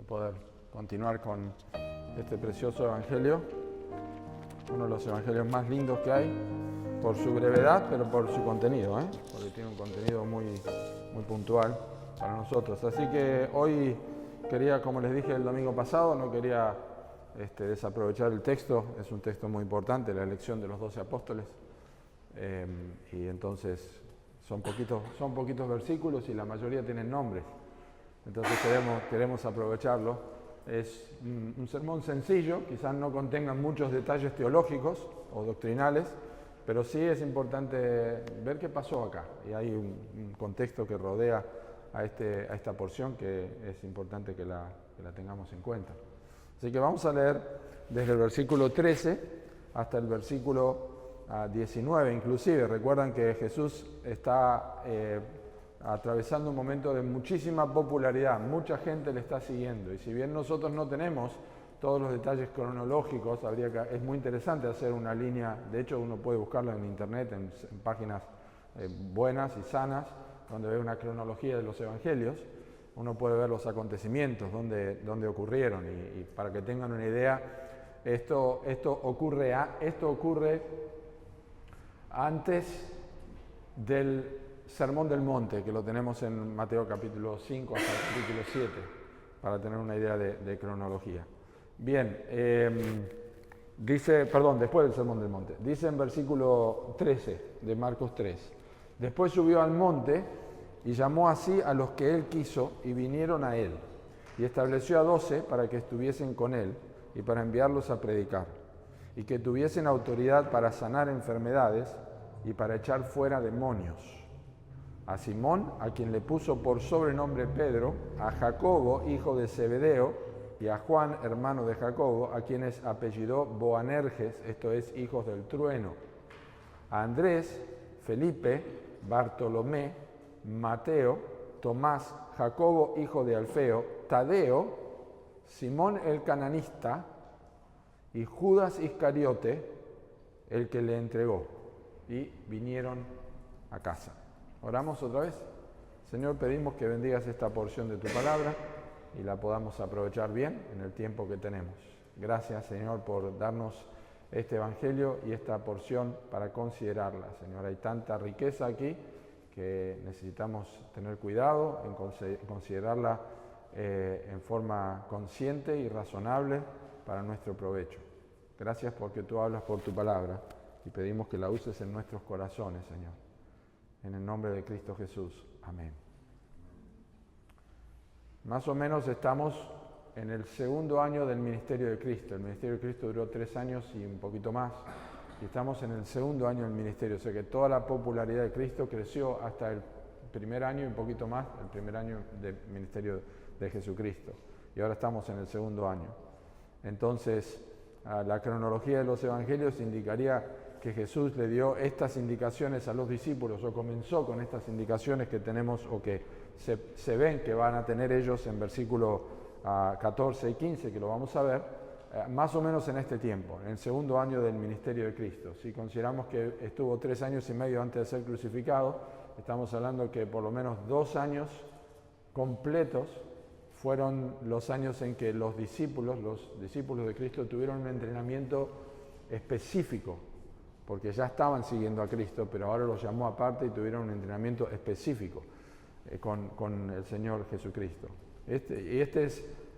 poder continuar con este precioso evangelio, uno de los evangelios más lindos que hay, por su brevedad, pero por su contenido, porque tiene un contenido muy puntual para nosotros. Así que hoy quería, como les dije el domingo pasado, no quería desaprovechar el texto. Es un texto muy importante, la elección de los 12 apóstoles, y entonces son poquitos versículos y la mayoría tienen nombres. Entonces queremos aprovecharlo. Es un sermón sencillo, quizás no contenga muchos detalles teológicos o doctrinales, pero sí es importante ver qué pasó acá. Y hay un contexto que rodea a esta porción que es importante que la tengamos en cuenta. Así que vamos a leer desde el versículo 13 hasta el versículo 19 inclusive. Recuerdan que Jesús está atravesando un momento de muchísima popularidad, mucha gente le está siguiendo, y si bien nosotros no tenemos todos los detalles cronológicos, es muy interesante hacer una línea. De hecho, uno puede buscarlo en internet, en páginas buenas y sanas, donde ve una cronología de los evangelios. Uno puede ver los acontecimientos, dónde ocurrieron, y para que tengan una idea, esto ocurre antes del Sermón del Monte, que lo tenemos en Mateo capítulo 5 hasta el capítulo 7, para tener una idea de cronología. Bien, después del Sermón del Monte. Dice en versículo 13 de Marcos 3, después subió al monte y llamó así a los que él quiso y vinieron a él, y estableció a 12 para que estuviesen con él y para enviarlos a predicar, y que tuviesen autoridad para sanar enfermedades y para echar fuera demonios. A Simón, a quien le puso por sobrenombre Pedro, a Jacobo, hijo de Zebedeo, y a Juan, hermano de Jacobo, a quienes apellidó Boanerges, esto es, hijos del trueno, a Andrés, Felipe, Bartolomé, Mateo, Tomás, Jacobo, hijo de Alfeo, Tadeo, Simón el cananista y Judas Iscariote, el que le entregó, y vinieron a casa. Oramos otra vez. Señor, pedimos que bendigas esta porción de tu palabra y la podamos aprovechar bien en el tiempo que tenemos. Gracias, Señor, por darnos este evangelio y esta porción para considerarla. Señor, hay tanta riqueza aquí que necesitamos tener cuidado en considerarla en forma consciente y razonable para nuestro provecho. Gracias porque tú hablas por tu palabra y pedimos que la uses en nuestros corazones, Señor. En el nombre de Cristo Jesús. Amén. Más o menos estamos en el segundo año del ministerio de Cristo. El ministerio de Cristo duró 3 años y un poquito más. Y estamos en el segundo año del ministerio. O sea que toda la popularidad de Cristo creció hasta el primer año y un poquito más, el primer año del ministerio de Jesucristo. Y ahora estamos en el segundo año. Entonces, la cronología de los evangelios indicaría que Jesús le dio estas indicaciones a los discípulos, o comenzó con estas indicaciones que tenemos, o que se ven que van a tener ellos en versículos 14 y 15, que lo vamos a ver, más o menos en este tiempo, en el segundo año del ministerio de Cristo. Si consideramos que estuvo 3 años y medio antes de ser crucificado, estamos hablando que por lo menos 2 años completos fueron los años en que los discípulos de Cristo tuvieron un entrenamiento específico, porque ya estaban siguiendo a Cristo, pero ahora los llamó aparte y tuvieron un entrenamiento específico con el Señor Jesucristo. Este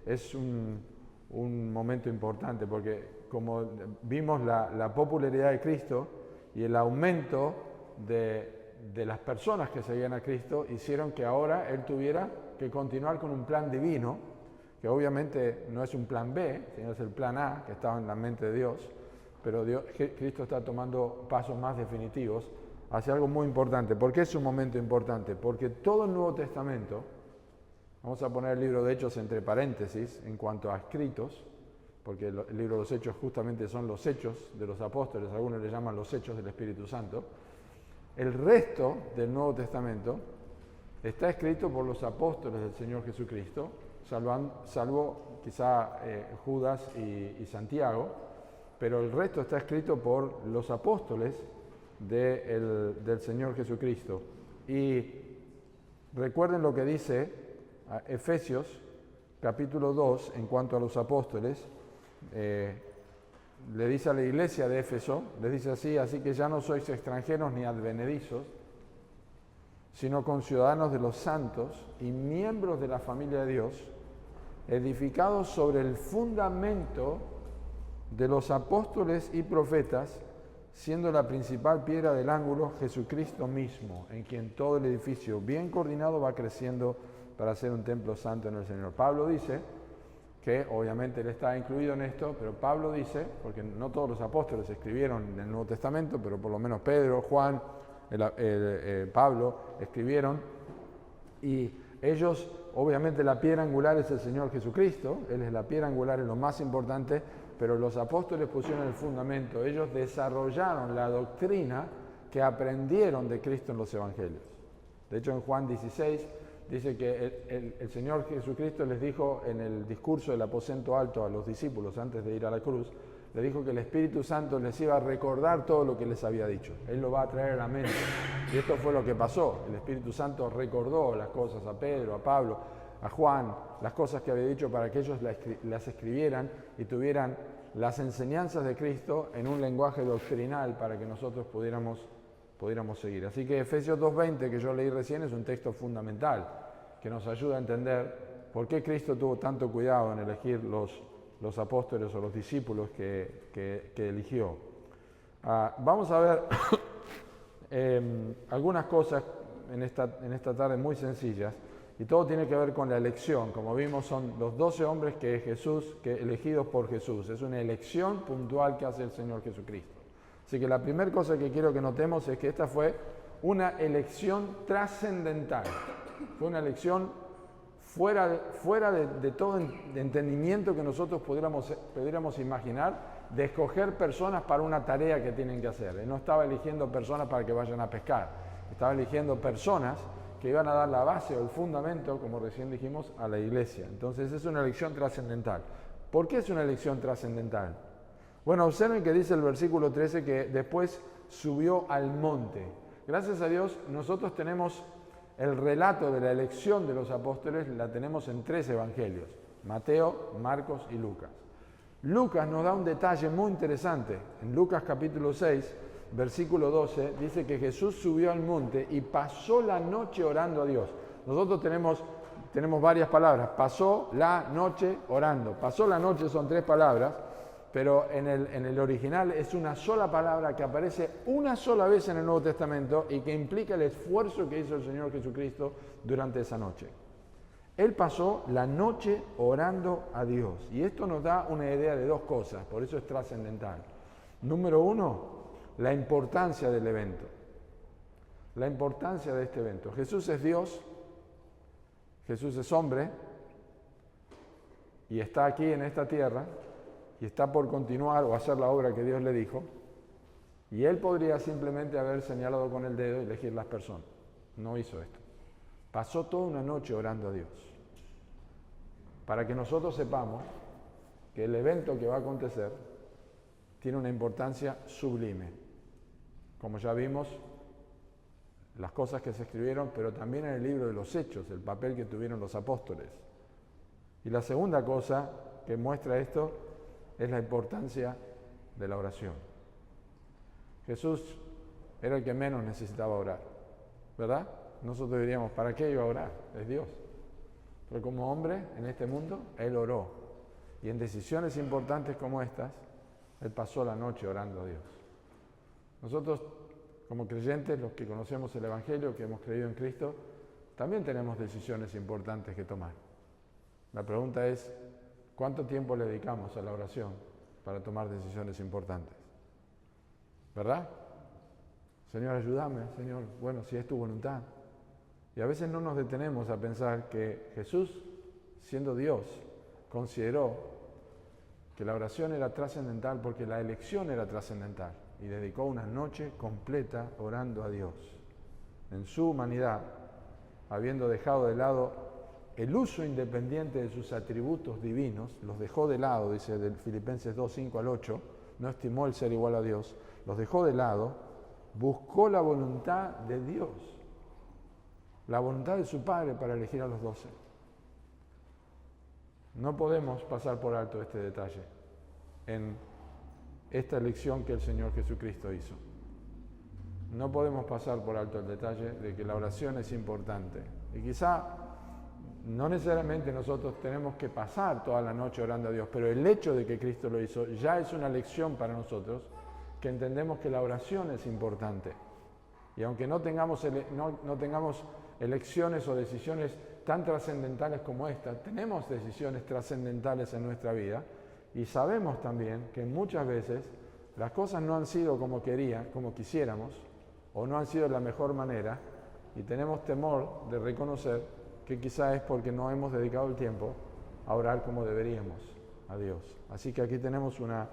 es un momento importante, porque como vimos, la popularidad de Cristo y el aumento de las personas que seguían a Cristo hicieron que ahora Él tuviera que continuar con un plan divino, que obviamente no es un plan B, sino es el plan A que estaba en la mente de Dios. Pero Cristo está tomando pasos más definitivos hacia algo muy importante. ¿Por qué es un momento importante? Porque todo el Nuevo Testamento, vamos a poner el libro de Hechos entre paréntesis en cuanto a escritos, porque el libro de los Hechos justamente son los hechos de los apóstoles, algunos le llaman los hechos del Espíritu Santo. El resto del Nuevo Testamento está escrito por los apóstoles del Señor Jesucristo, salvo quizá Judas y Santiago, pero el resto está escrito por los apóstoles del Señor Jesucristo. Y recuerden lo que dice Efesios capítulo 2, en cuanto a los apóstoles, le dice a la iglesia de Éfeso, les dice así que ya no sois extranjeros ni advenedizos, sino conciudadanos de los santos y miembros de la familia de Dios, edificados sobre el fundamento de los apóstoles y profetas, siendo la principal piedra del ángulo Jesucristo mismo, en quien todo el edificio bien coordinado va creciendo para ser un templo santo en el Señor. Pablo dice que, obviamente él está incluido en esto, pero Pablo dice, porque no todos los apóstoles escribieron en el Nuevo Testamento, pero por lo menos Pedro, Juan, Pablo escribieron, y ellos, obviamente la piedra angular es el Señor Jesucristo, Él es la piedra angular, es lo más importante, pero los apóstoles pusieron el fundamento, ellos desarrollaron la doctrina que aprendieron de Cristo en los evangelios. De hecho, en Juan 16 dice que el Señor Jesucristo les dijo en el discurso del aposento alto a los discípulos antes de ir a la cruz, le dijo que el Espíritu Santo les iba a recordar todo lo que les había dicho. Él lo va a traer a la mente. Y esto fue lo que pasó. El Espíritu Santo recordó las cosas a Pedro, a Pablo, a Juan, las cosas que había dicho para que ellos las escribieran y tuvieran las enseñanzas de Cristo en un lenguaje doctrinal para que nosotros pudiéramos seguir. Así que Efesios 2:20, que yo leí recién, es un texto fundamental que nos ayuda a entender por qué Cristo tuvo tanto cuidado en elegir los apóstoles o los discípulos que eligió. Vamos a ver algunas cosas en esta tarde muy sencillas, y todo tiene que ver con la elección. Como vimos, son los 12 hombres que elegidos por Jesús. Es una elección puntual que hace el Señor Jesucristo. Así que la primera cosa que quiero que notemos es que esta fue una elección trascendental. Fue una elección fuera de todo entendimiento que nosotros pudiéramos imaginar, de escoger personas para una tarea que tienen que hacer. Él no estaba eligiendo personas para que vayan a pescar, estaba eligiendo personas que iban a dar la base o el fundamento, como recién dijimos, a la iglesia. Entonces es una elección trascendental. ¿Por qué es una elección trascendental? Bueno, observen que dice el versículo 13 que después subió al monte. Gracias a Dios nosotros tenemos el relato de la elección de los apóstoles, la tenemos en 3 evangelios: Mateo, Marcos y Lucas. Lucas nos da un detalle muy interesante. En Lucas capítulo 6, versículo 12, dice que Jesús subió al monte y pasó la noche orando a Dios. Nosotros tenemos varias palabras: pasó la noche orando. Pasó la noche son 3 palabras, pero en el original es una sola palabra que aparece una sola vez en el Nuevo Testamento y que implica el esfuerzo que hizo el Señor Jesucristo durante esa noche. Él pasó la noche orando a Dios, y esto nos da una idea de 2 cosas, por eso es trascendental. Número 1, la importancia del evento. La importancia de este evento. Jesús es Dios, Jesús es hombre, y está aquí en esta tierra, y está por continuar o hacer la obra que Dios le dijo, y Él podría simplemente haber señalado con el dedo y elegir las personas. No hizo esto. Pasó toda una noche orando a Dios, para que nosotros sepamos que el evento que va a acontecer tiene una importancia sublime. Como ya vimos, las cosas que se escribieron, pero también en el libro de los Hechos, el papel que tuvieron los apóstoles. Y la segunda cosa que muestra esto es la importancia de la oración. Jesús era el que menos necesitaba orar, ¿verdad? Nosotros diríamos, ¿para qué iba a orar? Es Dios. Pero como hombre en este mundo, Él oró. Y en decisiones importantes como estas, Él pasó la noche orando a Dios. Nosotros, como creyentes, los que conocemos el Evangelio, que hemos creído en Cristo, también tenemos decisiones importantes que tomar. La pregunta es, ¿cuánto tiempo le dedicamos a la oración para tomar decisiones importantes? ¿Verdad? Señor, ayúdame, Señor. Bueno, si es tu voluntad. Y a veces no nos detenemos a pensar que Jesús, siendo Dios, consideró que la oración era trascendental porque la elección era trascendental, y dedicó una noche completa orando a Dios. En su humanidad, habiendo dejado de lado el uso independiente de sus atributos divinos, los dejó de lado, dice del Filipenses 2, 5 al 8, no estimó el ser igual a Dios, los dejó de lado, buscó la voluntad de Dios, la voluntad de su Padre para elegir a los 12. No podemos pasar por alto este detalle en esta elección que el Señor Jesucristo hizo. No podemos pasar por alto el detalle de que la oración es importante. Y quizá no necesariamente nosotros tenemos que pasar toda la noche orando a Dios, pero el hecho de que Cristo lo hizo ya es una lección para nosotros, que entendemos que la oración es importante. Y aunque no tengamos elecciones o decisiones tan trascendentales como esta, tenemos decisiones trascendentales en nuestra vida y sabemos también que muchas veces las cosas no han sido como quisiéramos, o no han sido de la mejor manera, y tenemos temor de reconocer que quizá es porque no hemos dedicado el tiempo a orar como deberíamos a Dios. Así que aquí tenemos una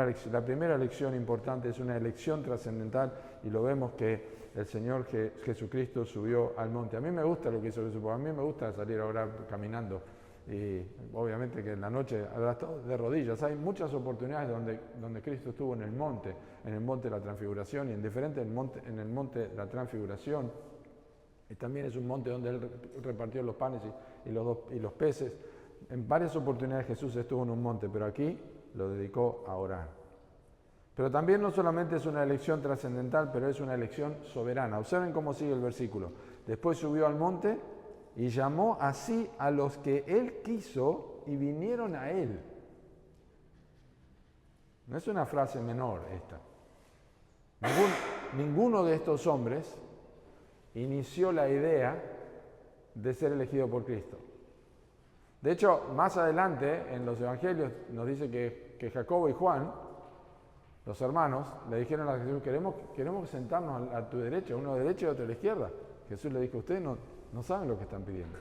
lección. La primera lección importante es una elección trascendental, y lo vemos que el Señor Jesucristo subió al monte. A mí me gusta lo que hizo Jesús, porque a mí me gusta salir a orar caminando, y obviamente que en la noche de rodillas. Hay muchas oportunidades donde Cristo estuvo en el monte de la Transfiguración, y en el monte de la Transfiguración, y también es un monte donde Él repartió los panes y los peces. En varias oportunidades Jesús estuvo en un monte, pero aquí lo dedicó a orar. Pero también no solamente es una elección trascendental, pero es una elección soberana. Observen cómo sigue el versículo. Después subió al monte y llamó así a los que Él quiso y vinieron a Él. No es una frase menor esta. Ninguno de estos hombres inició la idea de ser elegido por Cristo. De hecho, más adelante en los evangelios nos dice que Jacobo y Juan, los hermanos, le dijeron a Jesús: queremos sentarnos a tu derecha, uno a la derecha y otro a la izquierda. Jesús le dijo: ustedes no saben lo que están pidiendo.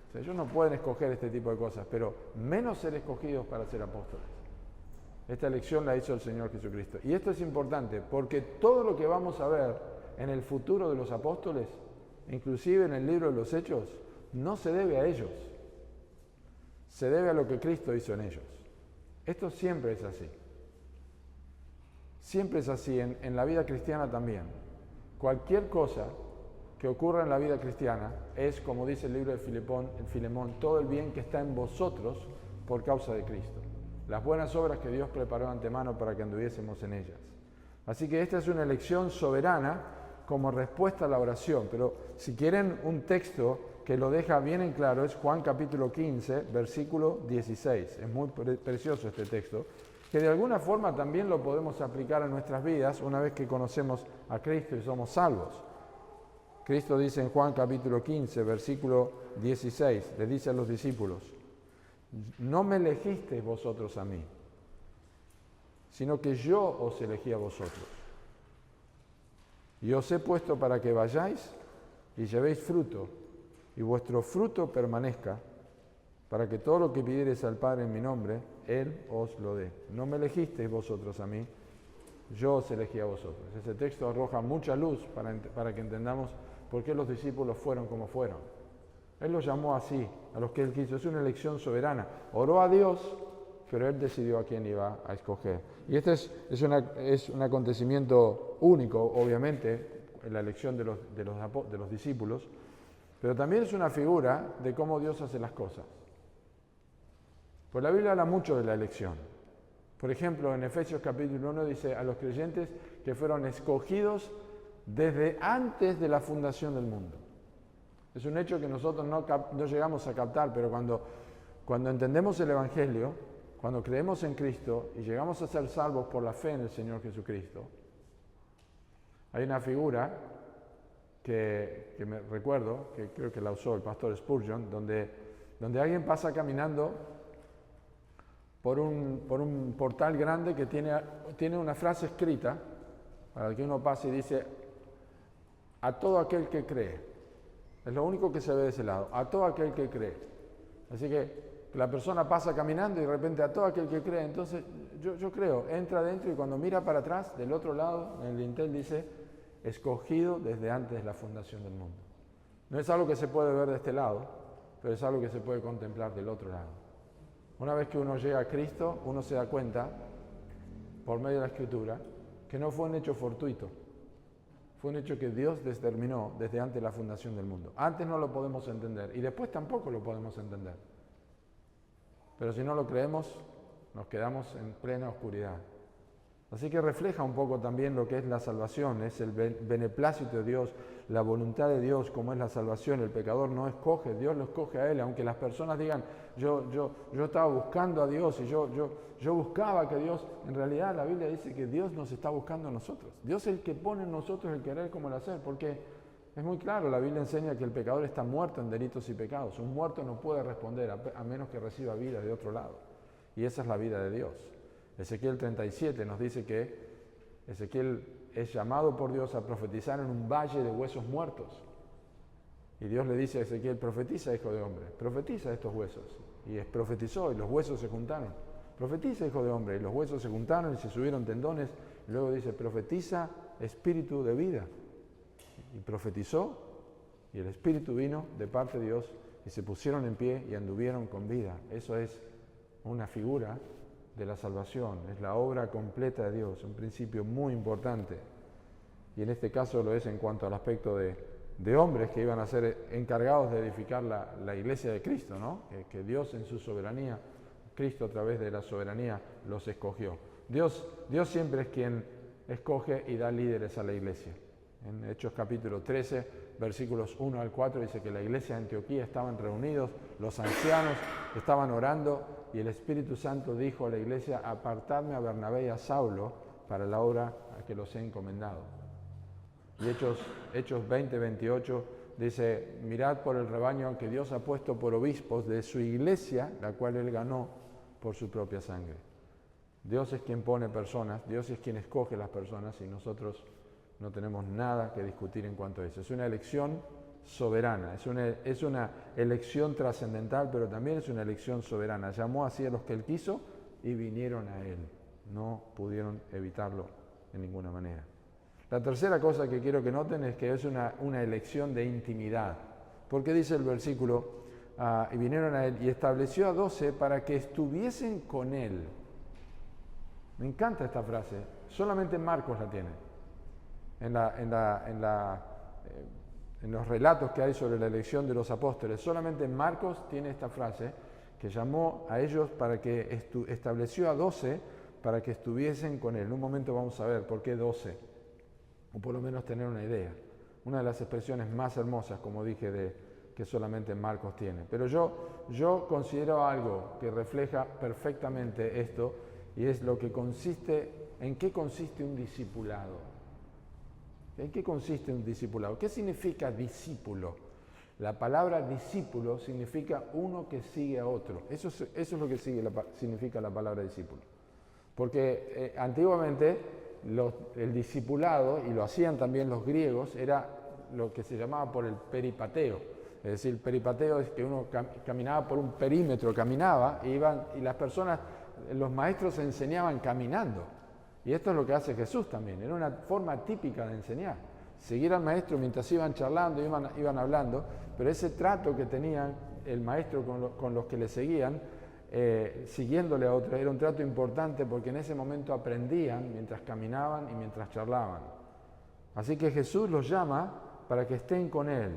O sea, ellos no pueden escoger este tipo de cosas, pero menos ser escogidos para ser apóstoles. Esta elección la hizo el Señor Jesucristo. Y esto es importante porque todo lo que vamos a ver en el futuro de los apóstoles, inclusive en el libro de los Hechos, no se debe a ellos. Se debe a lo que Cristo hizo en ellos. Esto siempre es así. Siempre es así en la vida cristiana también. Cualquier cosa que ocurra en la vida cristiana es, como dice el libro de Filemón, todo el bien que está en vosotros por causa de Cristo. Las buenas obras que Dios preparó de antemano para que anduviésemos en ellas. Así que esta es una elección soberana como respuesta a la oración. Pero si quieren un texto que lo deja bien en claro, es Juan capítulo 15, versículo 16. Es muy precioso este texto, que de alguna forma también lo podemos aplicar a nuestras vidas una vez que conocemos a Cristo y somos salvos. Cristo dice en Juan capítulo 15, versículo 16, le dice a los discípulos: no me elegisteis vosotros a mí, sino que yo os elegí a vosotros. Y os he puesto para que vayáis y llevéis fruto, y vuestro fruto permanezca, para que todo lo que pidiereis al Padre en mi nombre, Él os lo dé. No me elegisteis vosotros a mí, yo os elegí a vosotros. Ese texto arroja mucha luz para que entendamos por qué los discípulos fueron como fueron. Él los llamó así, a los que Él quiso. Es una elección soberana. Oró a Dios, pero Él decidió a quién iba a escoger. Y este es un acontecimiento único, obviamente, en la elección de los discípulos, pero también es una figura de cómo Dios hace las cosas. Pues la Biblia habla mucho de la elección. Por ejemplo, en Efesios capítulo 1 dice a los creyentes que fueron escogidos desde antes de la fundación del mundo. Es un hecho que nosotros no llegamos a captar, pero cuando entendemos el Evangelio, cuando creemos en Cristo y llegamos a ser salvos por la fe en el Señor Jesucristo, hay una figura que me recuerdo, que creo que la usó el pastor Spurgeon, donde alguien pasa caminando por un portal grande que tiene una frase escrita, para que uno pase y dice: a todo aquel que cree. Es lo único que se ve de ese lado, a todo aquel que cree. Así que la persona pasa caminando y de repente a todo aquel que cree. Entonces yo creo, entra adentro y cuando mira para atrás, del otro lado, en el dintel dice: escogido desde antes de la fundación del mundo. No es algo que se puede ver de este lado, pero es algo que se puede contemplar del otro lado. Una vez que uno llega a Cristo, uno se da cuenta, por medio de la Escritura, que no fue un hecho fortuito. Fue un hecho que Dios determinó desde antes de la fundación del mundo. Antes no lo podemos entender y después tampoco lo podemos entender. Pero si no lo creemos, nos quedamos en plena oscuridad. Así que refleja un poco también lo que es la salvación, es el beneplácito de Dios, la voluntad de Dios, como es la salvación. El pecador no escoge, Dios lo escoge a él, aunque las personas digan, yo estaba buscando a Dios y yo buscaba que Dios, en realidad la Biblia dice que Dios nos está buscando a nosotros. Dios es el que pone en nosotros el querer como el hacer, porque es muy claro, la Biblia enseña que el pecador está muerto en delitos y pecados. Un muerto no puede responder a menos que reciba vida de otro lado. Y esa es la vida de Dios. Ezequiel 37 nos dice que Ezequiel es llamado por Dios a profetizar en un valle de huesos muertos. Y Dios le dice a Ezequiel, profetiza, hijo de hombre, profetiza estos huesos. Y profetizó y los huesos se juntaron. Profetiza, hijo de hombre, y los huesos se juntaron y se subieron tendones. Y luego dice, profetiza, espíritu de vida. Y profetizó, y el espíritu vino de parte de Dios, y se pusieron en pie y anduvieron con vida. Eso es una figura de la salvación, es la obra completa de Dios, un principio muy importante. Y en este caso lo es en cuanto al aspecto de hombres que iban a ser encargados de edificar la iglesia de Cristo, ¿no? Que Dios en su soberanía, Cristo a través de la soberanía los escogió. Dios siempre es quien escoge y da líderes a la iglesia. En Hechos capítulo 13, versículos 1 al 4, dice que la iglesia de Antioquía estaban reunidos, los ancianos estaban orando, y el Espíritu Santo dijo a la iglesia, apartadme a Bernabé y a Saulo para la obra a que los he encomendado. Y Hechos 20, 28 dice, mirad por el rebaño que Dios ha puesto por obispos de su iglesia, la cual él ganó por su propia sangre. Dios es quien pone personas, Dios es quien escoge las personas y nosotros no tenemos nada que discutir en cuanto a eso. Es una elección soberana, es una elección trascendental, pero también es una elección soberana. Llamó así a los que él quiso y vinieron a él. No pudieron evitarlo de ninguna manera. La tercera cosa que quiero que noten es que es una elección de intimidad. Porque dice el versículo, y vinieron a él y estableció a 12 para que estuviesen con él. Me encanta esta frase, solamente Marcos la tiene. En los relatos que hay sobre la elección de los apóstoles, solamente Marcos tiene esta frase que llamó a ellos para que estableció a 12 para que estuviesen con él. En un momento vamos a ver por qué 12, o por lo menos tener una idea. Una de las expresiones más hermosas, como dije, que solamente Marcos tiene. Pero yo considero algo que refleja perfectamente esto, y es en qué consiste un discipulado. ¿En qué consiste un discipulado? ¿Qué significa discípulo? La palabra discípulo significa uno que sigue a otro. Eso es lo que significa la palabra discípulo. Porque antiguamente el discipulado, y lo hacían también los griegos, era lo que se llamaba por el peripateo. Es decir, el peripateo es que uno caminaba por un perímetro, caminaba, y las personas, los maestros enseñaban caminando. Y esto es lo que hace Jesús también, era una forma típica de enseñar. Seguir al maestro mientras iban charlando, iban hablando, pero ese trato que tenía el maestro con los que le seguían, siguiéndole a otros, era un trato importante porque en ese momento aprendían mientras caminaban y mientras charlaban. Así que Jesús los llama para que estén con él.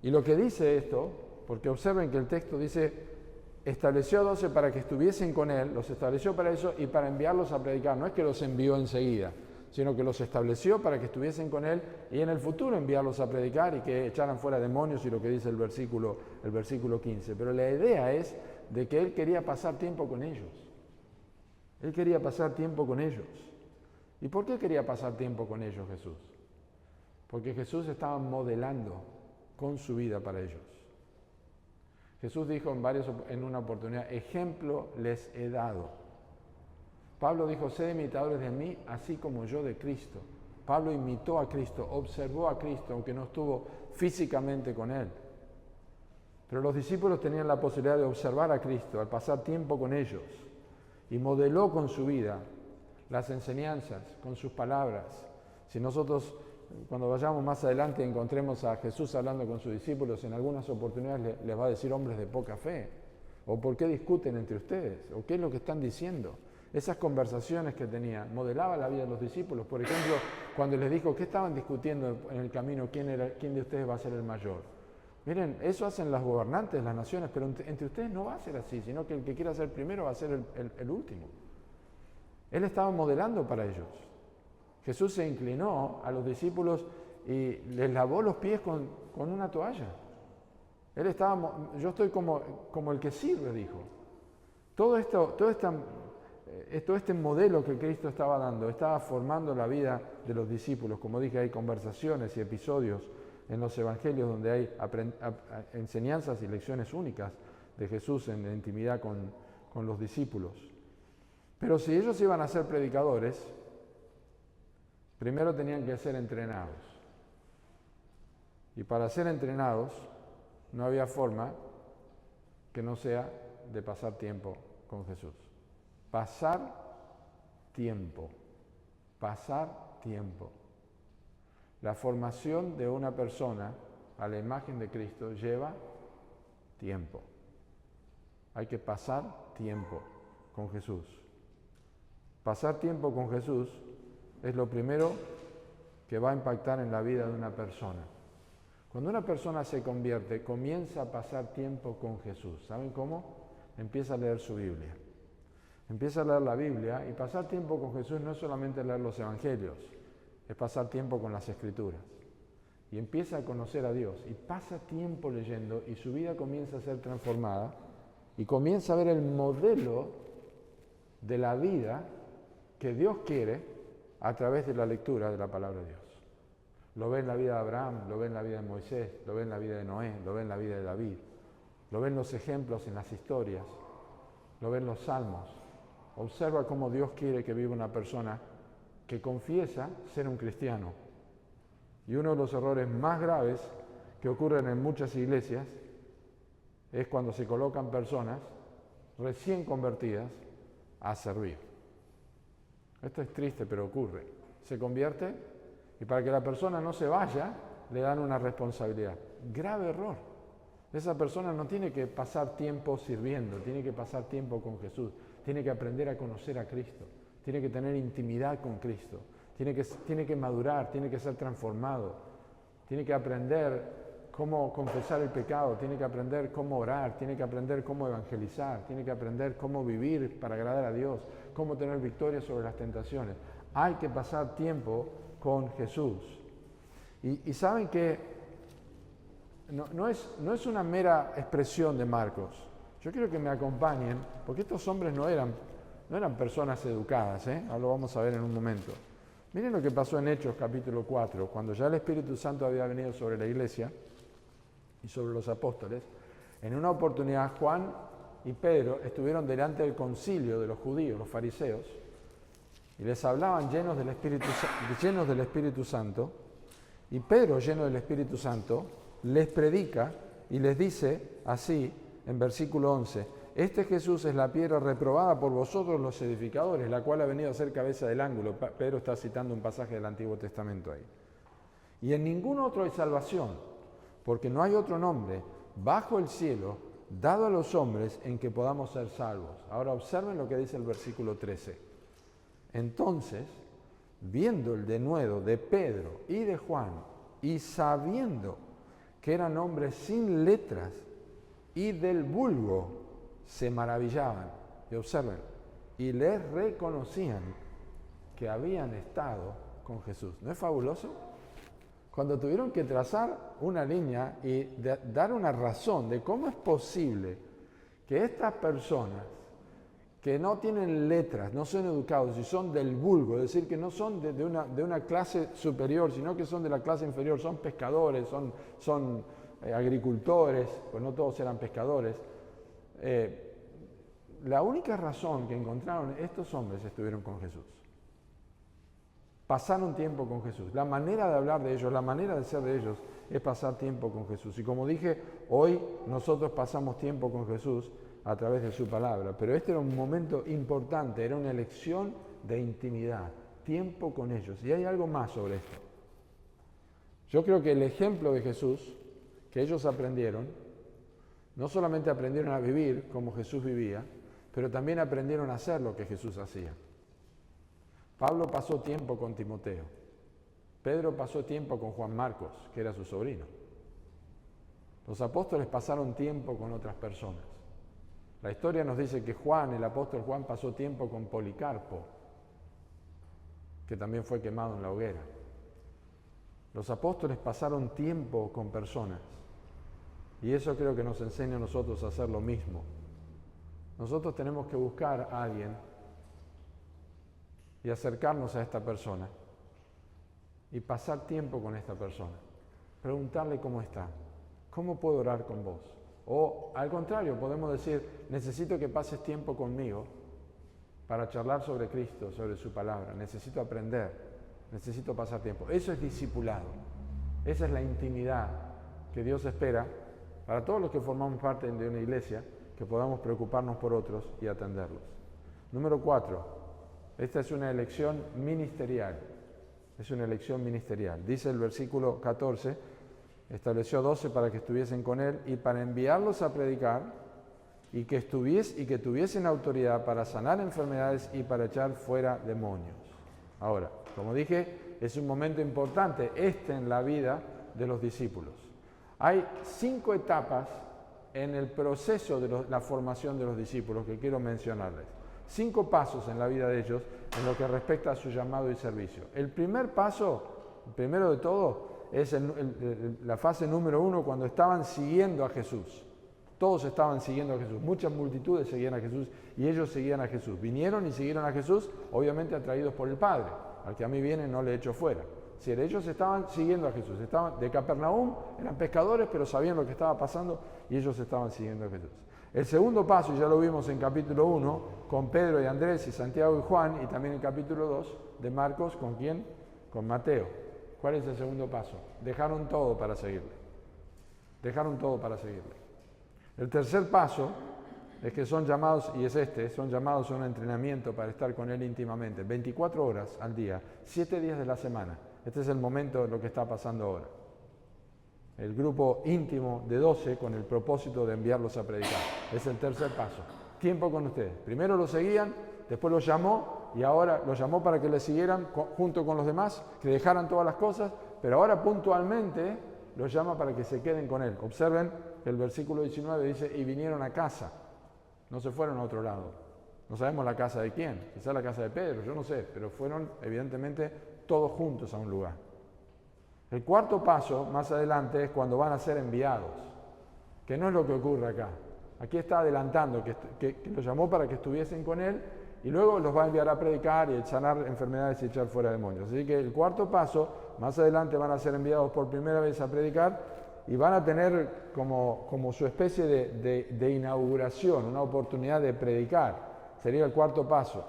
Y lo que dice esto, porque observen que el texto dice, estableció a 12 para que estuviesen con él, los estableció para eso y para enviarlos a predicar. No es que los envió enseguida, sino que los estableció para que estuviesen con él y en el futuro enviarlos a predicar y que echaran fuera demonios, y lo que dice el versículo 15. Pero la idea es de que él quería pasar tiempo con ellos. Él quería pasar tiempo con ellos. ¿Y por qué quería pasar tiempo con ellos Jesús? Porque Jesús estaba modelando con su vida para ellos. Jesús dijo en una oportunidad, ejemplo les he dado. Pablo dijo, sed imitadores de mí, así como yo de Cristo. Pablo imitó a Cristo, observó a Cristo, aunque no estuvo físicamente con él. Pero los discípulos tenían la posibilidad de observar a Cristo, al pasar tiempo con ellos, y modeló con su vida las enseñanzas, con sus palabras. Si nosotros, cuando vayamos más adelante, encontremos a Jesús hablando con sus discípulos, en algunas oportunidades les va a decir hombres de poca fe, o por qué discuten entre ustedes, o qué es lo que están diciendo. Esas conversaciones que tenían, modelaba la vida de los discípulos. Por ejemplo, cuando les dijo, ¿qué estaban discutiendo en el camino? ¿Quién de ustedes va a ser el mayor? Miren, eso hacen los gobernantes de las naciones, pero entre ustedes no va a ser así, sino que el que quiera ser primero va a ser el último. Él estaba modelando para ellos. Jesús se inclinó a los discípulos y les lavó los pies con una toalla. Él estaba, yo estoy como el que sirve, dijo. Todo este modelo que Cristo estaba dando, estaba formando la vida de los discípulos. Como dije, hay conversaciones y episodios en los evangelios donde hay enseñanzas y lecciones únicas de Jesús en la intimidad con los discípulos. Pero si ellos iban a ser predicadores, primero tenían que ser entrenados. Y para ser entrenados no había forma que no sea de pasar tiempo con Jesús. Pasar tiempo. La formación de una persona a la imagen de Cristo lleva tiempo. Hay que pasar tiempo con Jesús. Pasar tiempo con Jesús es lo primero que va a impactar en la vida de una persona. Cuando una persona se convierte, comienza a pasar tiempo con Jesús. ¿Saben cómo? Empieza a leer su Biblia. Empieza a leer la Biblia, y pasar tiempo con Jesús no es solamente leer los evangelios, es pasar tiempo con las Escrituras. Y empieza a conocer a Dios y pasa tiempo leyendo, y su vida comienza a ser transformada y comienza a ver el modelo de la vida que Dios quiere a través de la lectura de la palabra de Dios. Lo ve en la vida de Abraham, lo ve en la vida de Moisés, lo ve en la vida de Noé, lo ve en la vida de David, lo ve en los ejemplos, en las historias, lo ve en los salmos. Observa cómo Dios quiere que viva una persona que confiesa ser un cristiano. Y uno de los errores más graves que ocurren en muchas iglesias es cuando se colocan personas recién convertidas a servir. Esto es triste, pero ocurre. Se convierte y para que la persona no se vaya, le dan una responsabilidad. Grave error. Esa persona no tiene que pasar tiempo sirviendo, tiene que pasar tiempo con Jesús, tiene que aprender a conocer a Cristo, tiene que tener intimidad con Cristo, tiene que madurar, tiene que ser transformado, tiene que aprender cómo confesar el pecado, tiene que aprender cómo orar, tiene que aprender cómo evangelizar, tiene que aprender cómo vivir para agradar a Dios, cómo tener victoria sobre las tentaciones. Hay que pasar tiempo con Jesús. Y saben que no es una mera expresión de Marcos. Yo quiero que me acompañen, porque estos hombres no eran personas educadas, lo vamos a ver en un momento. Miren lo que pasó en Hechos capítulo 4, cuando ya el Espíritu Santo había venido sobre la iglesia y sobre los apóstoles. En una oportunidad Juan y Pedro estuvieron delante del concilio de los judíos, los fariseos, y les hablaban llenos del Espíritu Santo, y Pedro, lleno del Espíritu Santo, les predica y les dice así en versículo 11: este Jesús es la piedra reprobada por vosotros los edificadores, la cual ha venido a ser cabeza del ángulo. Pedro está citando un pasaje del Antiguo Testamento ahí. Y en ningún otro hay salvación, porque no hay otro nombre bajo el cielo dado a los hombres en que podamos ser salvos. Ahora observen lo que dice el versículo 13. Entonces, viendo el denuedo de Pedro y de Juan, y sabiendo que eran hombres sin letras y del vulgo, se maravillaban. Y observen, y les reconocían que habían estado con Jesús. ¿No es fabuloso? Cuando tuvieron que trazar una línea y dar una razón de cómo es posible que estas personas que no tienen letras, no son educados y son del vulgo, es decir, que no son de una clase superior, sino que son de la clase inferior, son pescadores, son agricultores, pues no todos eran pescadores. La única razón que encontraron estos hombres estuvieron con Jesús. Pasaron tiempo con Jesús. La manera de hablar de ellos, la manera de ser de ellos es pasar tiempo con Jesús. Y como dije, hoy nosotros pasamos tiempo con Jesús a través de su palabra. Pero este era un momento importante, era una elección de intimidad, tiempo con ellos. Y hay algo más sobre esto. Yo creo que el ejemplo de Jesús que ellos aprendieron, no solamente aprendieron a vivir como Jesús vivía, pero también aprendieron a hacer lo que Jesús hacía. Pablo pasó tiempo con Timoteo. Pedro pasó tiempo con Juan Marcos, que era su sobrino. Los apóstoles pasaron tiempo con otras personas. La historia nos dice que Juan, el apóstol Juan, pasó tiempo con Policarpo, que también fue quemado en la hoguera. Los apóstoles pasaron tiempo con personas. Y eso creo que nos enseña a nosotros a hacer lo mismo. Nosotros tenemos que buscar a alguien y acercarnos a esta persona y pasar tiempo con esta persona. Preguntarle cómo está, cómo puedo orar con vos. O al contrario, podemos decir, necesito que pases tiempo conmigo para charlar sobre Cristo, sobre su palabra. Necesito aprender, necesito pasar tiempo. Eso es discipulado. Esa es la intimidad que Dios espera para todos los que formamos parte de una iglesia, que podamos preocuparnos por otros y atenderlos. Número 4, esta es una elección ministerial. Es una elección ministerial. Dice el versículo 14, estableció 12 para que estuviesen con él y para enviarlos a predicar y que tuviesen autoridad para sanar enfermedades y para echar fuera demonios. Ahora, como dije, es un momento importante en la vida de los discípulos. Hay 5 etapas en el proceso de la formación de los discípulos que quiero mencionarles. 5 pasos en la vida de ellos en lo que respecta a su llamado y servicio. El primer paso, el primero de todo, es la fase número 1 cuando estaban siguiendo a Jesús. Todos estaban siguiendo a Jesús, muchas multitudes seguían a Jesús y ellos seguían a Jesús. Vinieron y siguieron a Jesús, obviamente atraídos por el Padre. Al que a mí viene no le echo fuera. Si ellos estaban siguiendo a Jesús, estaban de Capernaum, eran pescadores, pero sabían lo que estaba pasando y ellos estaban siguiendo a Jesús. El segundo paso, ya lo vimos en capítulo 1, con Pedro y Andrés y Santiago y Juan, y también en capítulo 2 de Marcos, ¿con quién? Con Mateo. ¿Cuál es el segundo paso? Dejaron todo para seguirle. Dejaron todo para seguirle. El tercer paso es que son llamados, y es son llamados a un entrenamiento para estar con Él íntimamente, 24 horas al día, 7 días de la semana. Este es el momento de lo que está pasando ahora. El grupo íntimo de 12 con el propósito de enviarlos a predicar. Es el tercer paso. Tiempo con ustedes. Primero los seguían, después los llamó y ahora los llamó para que le siguieran junto con los demás, que dejaran todas las cosas, pero ahora puntualmente los llama para que se queden con Él. Observen que el versículo 19 dice, y vinieron a casa. No se fueron a otro lado. No sabemos la casa de quién. Quizás la casa de Pedro, yo no sé, pero fueron evidentemente todos juntos a un lugar. El cuarto paso, más adelante, es cuando van a ser enviados, que no es lo que ocurre acá. Aquí está adelantando que los llamó para que estuviesen con Él y luego los va a enviar a predicar y a sanar enfermedades y echar fuera demonios. Así que el cuarto paso, más adelante van a ser enviados por primera vez a predicar y van a tener como su especie de inauguración, una oportunidad de predicar. Sería el cuarto paso,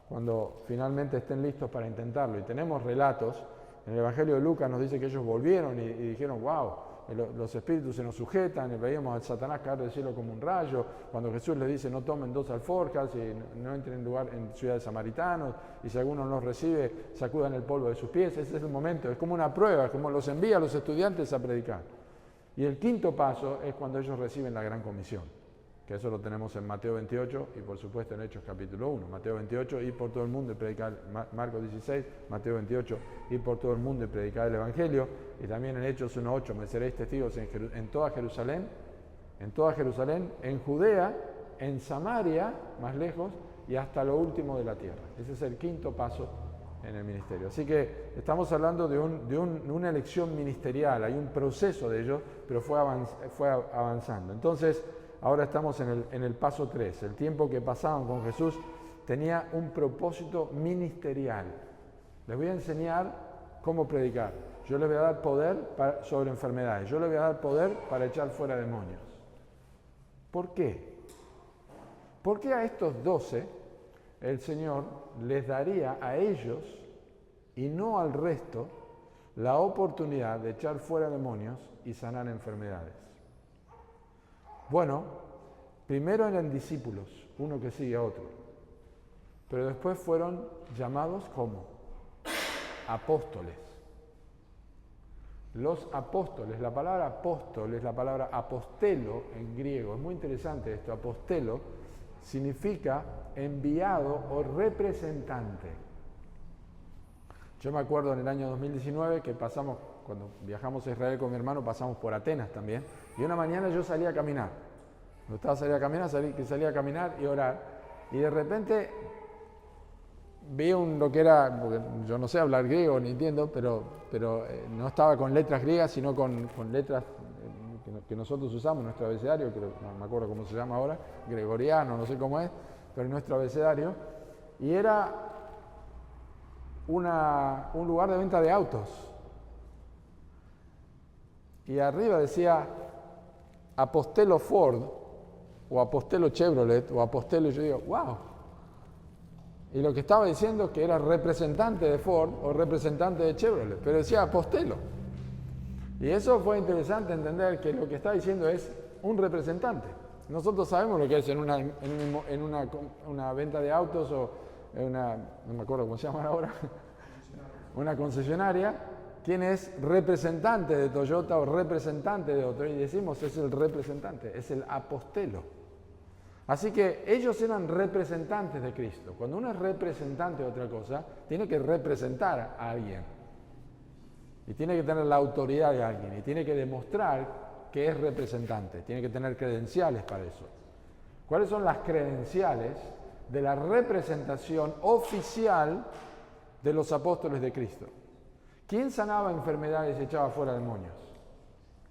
cuando finalmente estén listos para intentarlo. Y tenemos relatos. En el Evangelio de Lucas nos dice que ellos volvieron y dijeron, wow, los espíritus se nos sujetan, y veíamos al Satanás caer del cielo como un rayo. Cuando Jesús les dice, no tomen 2 alforjas y no entren en ciudades samaritanos, y si alguno nos recibe, sacudan el polvo de sus pies. Ese es el momento, es como una prueba, como los envía a los estudiantes a predicar. Y el quinto paso es cuando ellos reciben la gran comisión, que eso lo tenemos en Mateo 28 y por supuesto en Hechos capítulo 1. Mateo 28, ir por todo el mundo y predicar, Marcos 16, Mateo 28, ir por todo el mundo y predicar el Evangelio, y también en Hechos 1:8, me seréis testigos en toda Jerusalén, en Judea, en Samaria, más lejos, y hasta lo último de la tierra. Ese es el quinto paso en el ministerio. Así que estamos hablando de una elección ministerial, hay un proceso de ello, pero fue avanzando. Entonces, ahora estamos en el paso 3. El tiempo que pasaban con Jesús tenía un propósito ministerial. Les voy a enseñar cómo predicar. Yo les voy a dar poder sobre enfermedades. Yo les voy a dar poder para echar fuera demonios. ¿Por qué? Porque a estos 12 el Señor les daría a ellos y no al resto la oportunidad de echar fuera demonios y sanar enfermedades. Bueno, primero eran discípulos, uno que sigue a otro, pero después fueron llamados como apóstoles. Los apóstoles, la palabra apóstol es la palabra apostelo en griego, es muy interesante esto, apostelo significa enviado o representante. Yo me acuerdo en el año 2019 que cuando viajamos a Israel con mi hermano, pasamos por Atenas también, Y una mañana yo salí a caminar. Me gustaba salir a caminar, salía a caminar y orar. Y de repente vi lo que era, porque yo no sé hablar griego ni entiendo, pero no estaba con letras griegas, sino con letras que nosotros usamos en nuestro abecedario, que no me acuerdo cómo se llama ahora, gregoriano, no sé cómo es, pero en nuestro abecedario. Y era un lugar de venta de autos. Y arriba decía Apostelo Ford, o Apostelo Chevrolet, o Apostelo, y yo digo, wow. Y lo que estaba diciendo es que era representante de Ford o representante de Chevrolet, pero decía Apostelo. Y eso fue interesante entender que lo que está diciendo es un representante. Nosotros sabemos lo que es en una venta de autos o en una, no me acuerdo cómo se llama ahora, una concesionaria, quién es representante de Toyota o representante de otro, y decimos es el representante, es el apostelo. Así que ellos eran representantes de Cristo. Cuando uno es representante de otra cosa, tiene que representar a alguien. Y tiene que tener la autoridad de alguien. Y tiene que demostrar que es representante. Tiene que tener credenciales para eso. ¿Cuáles son las credenciales de la representación oficial de los apóstoles de Cristo? ¿Quién sanaba enfermedades y echaba fuera demonios?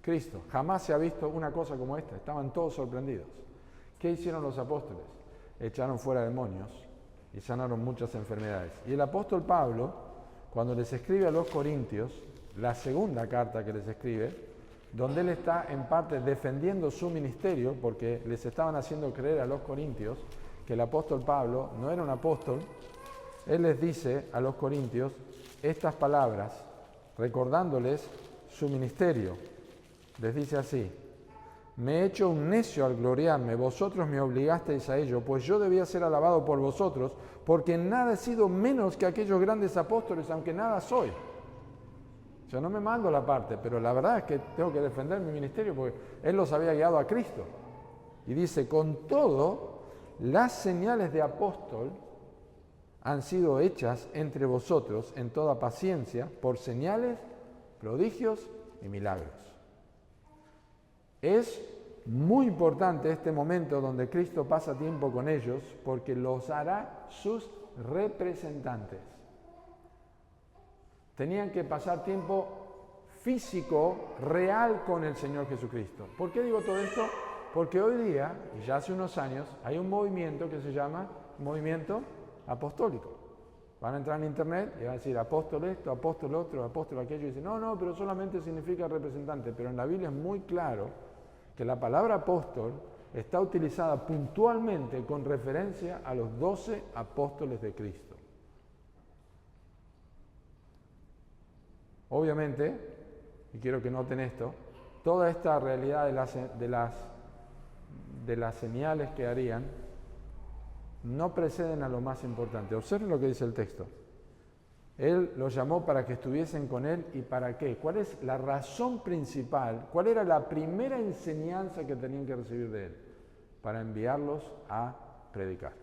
Cristo. Jamás se ha visto una cosa como esta. Estaban todos sorprendidos. ¿Qué hicieron los apóstoles? Echaron fuera demonios y sanaron muchas enfermedades. Y el apóstol Pablo, cuando les escribe a los Corintios, la segunda carta que les escribe, donde él está en parte defendiendo su ministerio, porque les estaban haciendo creer a los Corintios que el apóstol Pablo no era un apóstol, él les dice a los Corintios estas palabras, recordándoles su ministerio. Les dice así: me he hecho un necio al gloriarme, vosotros me obligasteis a ello, pues yo debía ser alabado por vosotros, porque en nada he sido menos que aquellos grandes apóstoles, aunque nada soy. Yo no me mando la parte, pero la verdad es que tengo que defender mi ministerio, porque él los había guiado a Cristo. Y dice, con todo, las señales de apóstol han sido hechas entre vosotros en toda paciencia, por señales, prodigios y milagros. Es muy importante este momento donde Cristo pasa tiempo con ellos porque los hará sus representantes. Tenían que pasar tiempo físico, real con el Señor Jesucristo. ¿Por qué digo todo esto? Porque hoy día, y ya hace unos años, hay un movimiento que se llama movimiento apostólico. Van a entrar en internet y van a decir apóstol esto, apóstol otro, apóstol aquello, y dicen, no, pero solamente significa representante. Pero en la Biblia es muy claro que la palabra apóstol está utilizada puntualmente con referencia a los 12 apóstoles de Cristo. Obviamente, y quiero que noten esto, toda esta realidad de las señales que harían no preceden a lo más importante. Observen lo que dice el texto. Él los llamó para que estuviesen con él, ¿y para qué? ¿Cuál es la razón principal? ¿Cuál era la primera enseñanza que tenían que recibir de él? Para enviarlos a predicar.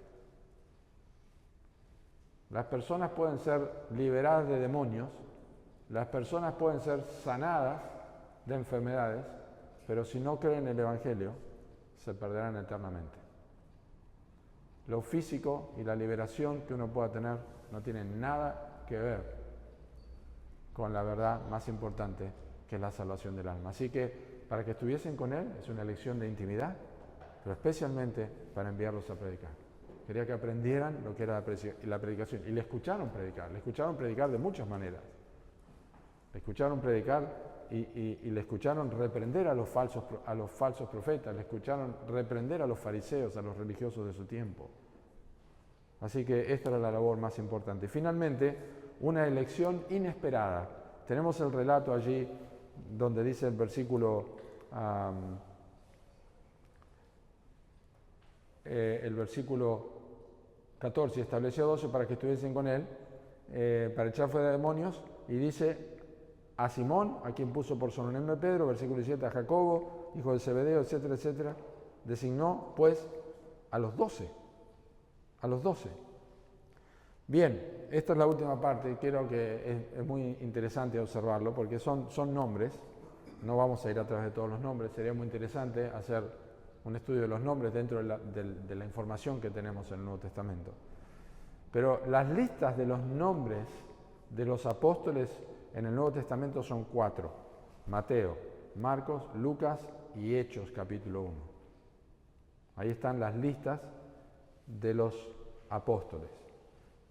Las personas pueden ser liberadas de demonios, las personas pueden ser sanadas de enfermedades, pero si no creen en el Evangelio, se perderán eternamente. Lo físico y la liberación que uno pueda tener no tienen nada que ver con la verdad más importante, que es la salvación del alma. Así que para que estuviesen con él es una lección de intimidad, pero especialmente para enviarlos a predicar. Quería que aprendieran lo que era la predicación, y le escucharon predicar de muchas maneras. Le escucharon predicar y le escucharon reprender a los falsos profetas, le escucharon reprender a los fariseos, a los religiosos de su tiempo. Así que esta era la labor más importante. Y finalmente, una elección inesperada. Tenemos el relato allí donde dice el versículo 14, estableció 12 para que estuviesen con él, para echar fuera demonios, y dice a Simón, a quien puso por sobrenombre Pedro, versículo 17, a Jacobo, hijo de Zebedeo, etcétera, etcétera, designó pues a los 12. A los 12. Bien, esta es la última parte y creo que es muy interesante observarlo porque son nombres, no vamos a ir a través de todos los nombres, sería muy interesante hacer un estudio de los nombres dentro de la información que tenemos en el Nuevo Testamento. Pero las listas de los nombres de los apóstoles en el Nuevo Testamento son 4. Mateo, Marcos, Lucas y Hechos capítulo 1. Ahí están las listas de los apóstoles.